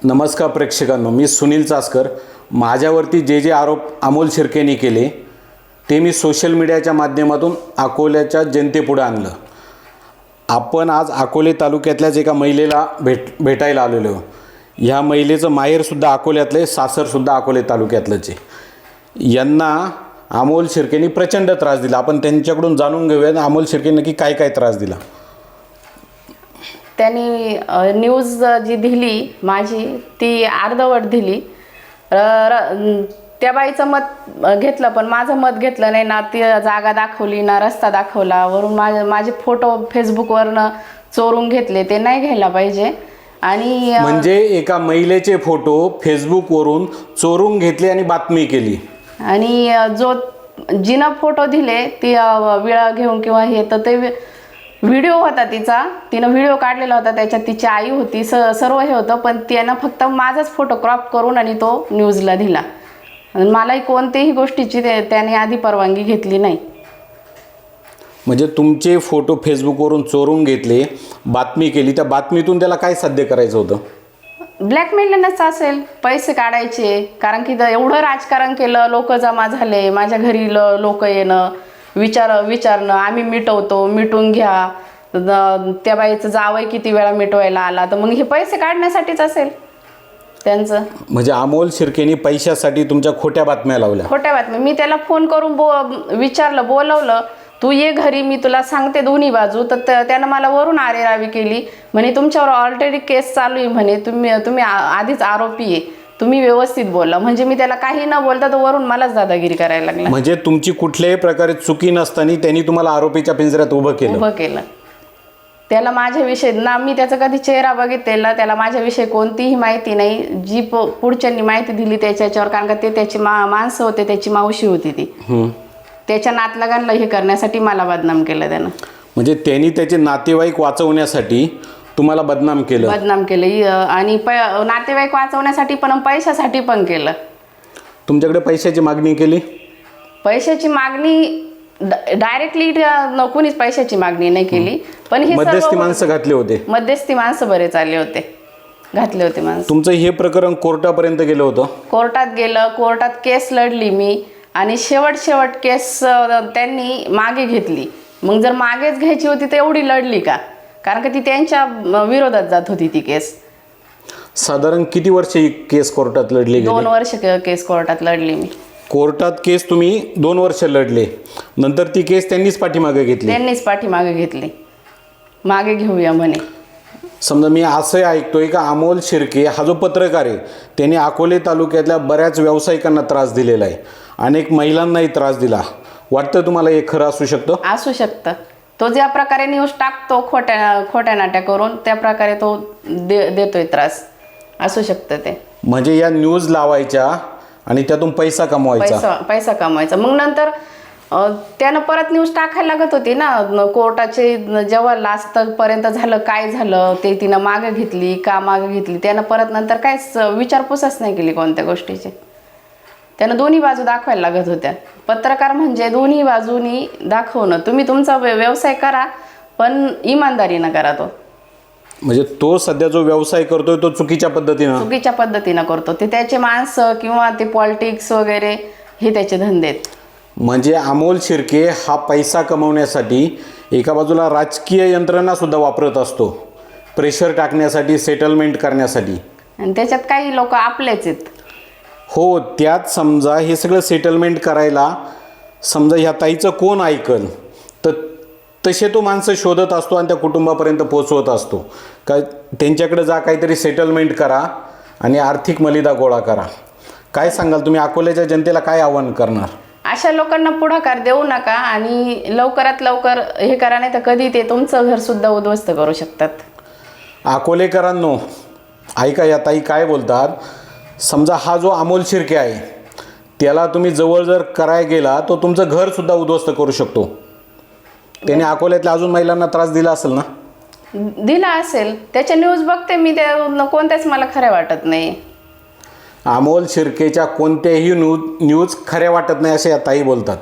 नमस्कार प्रेक्षकांनो, मी सुनील चासकर. माझ्यावरती जे आरोप अमोल शिर्केंनी केले ते मी सोशल मीडियाच्या माध्यमातून अकोल्याच्या जनतेपुढे आणलं. आपण आज अकोले तालुक्यातल्याच एका महिलेला भेटायला आलेलो. ह्या महिलेचं माहेरसुद्धा अकोल्यातलं आहे, सासरसुद्धा अकोले तालुक्यातलंच आहे. यांना अमोल शिर्केंनी प्रचंड त्रास दिला. आपण त्यांच्याकडून जाणून घेऊया अमोल शिर्केंनी नक्की काय काय त्रास दिला. त्यांनी न्यूज जी दिली माझी ती अर्धवट दिली. त्या बाईचं मत घेतलं पण माझं मत घेतलं नाही ना. ती जागा दाखवली ना रस्ता दाखवला. वरून माझे फोटो फेसबुकवरनं चोरून घेतले, ते नाही घ्यायला पाहिजे. आणि म्हणजे एका महिलेचे फोटो फेसबुकवरून चोरून घेतले आणि बातमी केली. आणि जिनं फोटो दिले ती विळा घेऊन किंवा हे तर ते व्हिडिओ होता तिचा, तिनं व्हिडिओ काढलेला होता, त्याच्यात तिची आई होती, सर्व हे होतं. पण त्यानं फक्त माझाच फोटो क्रॉप करून आणि तो न्यूजला दिला. मलाही कोणत्याही गोष्टीची त्याने आधी परवानगी घेतली नाही. म्हणजे तुमचे फोटो फेसबुकवरून चोरून घेतले, बातमी केली. त्या बातमीतून त्याला काय साध्य करायचं होतं? ब्लॅकमेलच असेल, पैसे काढायचे. कारण की एवढं राजकारण केलं, लोक जमा झाले, माझ्या घरी लोक येणं, विचारणं, आम्ही मिटवतो, मिटून घ्या. त्या बाईचं जावई किती वेळा मिटवायला आला, तर मग हे पैसे काढण्यासाठीच असेल त्यांचं. म्हणजे अमोल शिर्केंनी पैशासाठी तुमच्या खोट्या बातम्या लावल्या? खोट्या बातम्या. मी त्याला फोन करून विचारलं, बोलवलं, तू ये घरी, मी तुला सांगते दोन्ही बाजू. तर त्यानं मला वरून आरेरावी केली. म्हणे तुमच्यावर ऑलरेडी केस चालू आहे, म्हणे तुम्ही आधीच आरोपी आहे, तुम्ही व्यवस्थित बोला. म्हणजे मी त्याला काही न बोलता तो वरून मलाच दादागिरी करायला लागला. म्हणजे तुमची कुठल्याही प्रकारे चुकी नसताना त्यांनी तुम्हाला आरोपीच्या पिंजऱ्यात उभं केलं. त्याला माझ्याविषयी ना, मी त्याचा कधी चेहरा बघितलेला, त्याला माझ्याविषयी कोणतीही माहिती नाही. जी पुढच्यांनी माहिती दिली त्याच्यावर, कारण का ते त्याची माणसं होते, त्याची मावशी होती ती. त्याच्या नातलगांना हे करण्यासाठी मला बदनाम केलं त्यानं. म्हणजे त्यांनी त्याचे नातेवाईक वाचवण्यासाठी तुम्हाला बदनाम केलं आणि नातेवाईक वाचवण्यासाठी पण, पैशासाठी पण केलं. तुमच्याकडे पैशाची मागणी केली? पैशाची मागणी डायरेक्टली कोणीच पैशाची मागणी नाही केली. पण हे मध्यस्थी माणसं घातले होते. मध्यस्थी माणसं बरेच आले होते, घातले होते माणसं. तुमचं हे प्रकरण कोर्टापर्यंत गेलं होतं? कोर्टात गेलं, कोर्टात केस लढली मी. आणि शेवट केस त्यांनी मागे घेतली. मग जर मागेच घ्यायची होती तर एवढी लढली का? कारण का ती त्यांच्या विरोधात जात होती ती केस. साधारण किती वर्ष ही केस कोर्टात लढली? 2 वर्ष केस कोर्टात लढली मी. कोर्टात केस तुम्ही 2 वर्ष लढले, नंतर ती केस त्यांनीच पाठीमागे घेतली. मागे घेऊया म्हणे. समजा मी असं ऐकतोय का अमोल शिर्के हा जो पत्रकार आहे त्याने अकोले तालुक्यातल्या बऱ्याच व्यावसायिकांना त्रास दिलेला आहे, अनेक महिलांनाही त्रास दिला. वाटतं तुम्हाला हे खरं असू शकतं? असू शकतं. तो ज्या प्रकारे न्यूज टाकतो खोट्या नाट्या करून, त्या प्रकारे तो देतोय त्रास. असू शकतं ते. म्हणजे या न्यूज लावायच्या आणि त्यातून पैसा कमवायचा. मग नंतर त्यानं परत न्यूज टाकायला लागत होती ना. कोर्टाचे जेव्हा लास्ट पर्यंत झालं, काय झालं ते तिनं मागे घेतली का मागे घेतली, त्यानं परत नंतर काहीच विचारपूसच नाही केली कोणत्या गोष्टीची. त्यानं दोन्ही बाजू दाखवायला लागत होत्या. पत्रकार म्हणजे दोन्ही बाजूनी दाखवणं. तुम्ही तुमचा व्यवसाय करा, पण इमानदारीनं करा तो. म्हणजे तो सध्या जो व्यवसाय करतोय तो चुकीच्या पद्धतीनं करतो. ते त्याचे माणसं किंवा ते पॉलिटिक्स वगैरे हे त्याचे धंदे आहेत. म्हणजे अमोल शिर्के हा पैसा कमवण्यासाठी एका बाजूला राजकीय यंत्रणा सुद्धा वापरत असतो, प्रेशर टाकण्यासाठी, सेटलमेंट करण्यासाठी. आणि त्याच्यात काही लोक आपलेच आहेत. हो, त्यात समजा हे सगळं सेटलमेंट करायला समजा ह्या ताईचं कोण ऐकल, तर तसे तो माणसं शोधत असतो आणि त्या कुटुंबापर्यंत पोचवत असतो का त्यांच्याकडे जा, काहीतरी सेटलमेंट करा आणि आर्थिक मलिदा गोळा करा. काय सांगाल तुम्ही? अकोल्याच्या जनतेला काय आव्हान करणार? अशा लोकांना पुढाकार देऊ नका आणि लवकरात लवकर हे करा, नाही तर कधी ते तुमचं घरसुद्धा उद्ध्वस्त करू शकतात. अकोलेकरांनो ऐका, या ताई काय बोलतात. समजा हा जो अमोल शिर्के आहे त्याला तुम्ही जवळ जर करायला गेला तो तुमचं घरसुद्धा उद्ध्वस्त करू शकतो. त्याने अकोल्यातल्या अजून महिलांना त्रास दिला असेल ना? दिला असेल. त्याच्या न्यूज बघते मी, त्या कोणत्याच मला खऱ्या वाटत नाही. अमोल शिर्केच्या कोणत्याही न्यूज खऱ्या वाटत नाही असे या ताई बोलतात.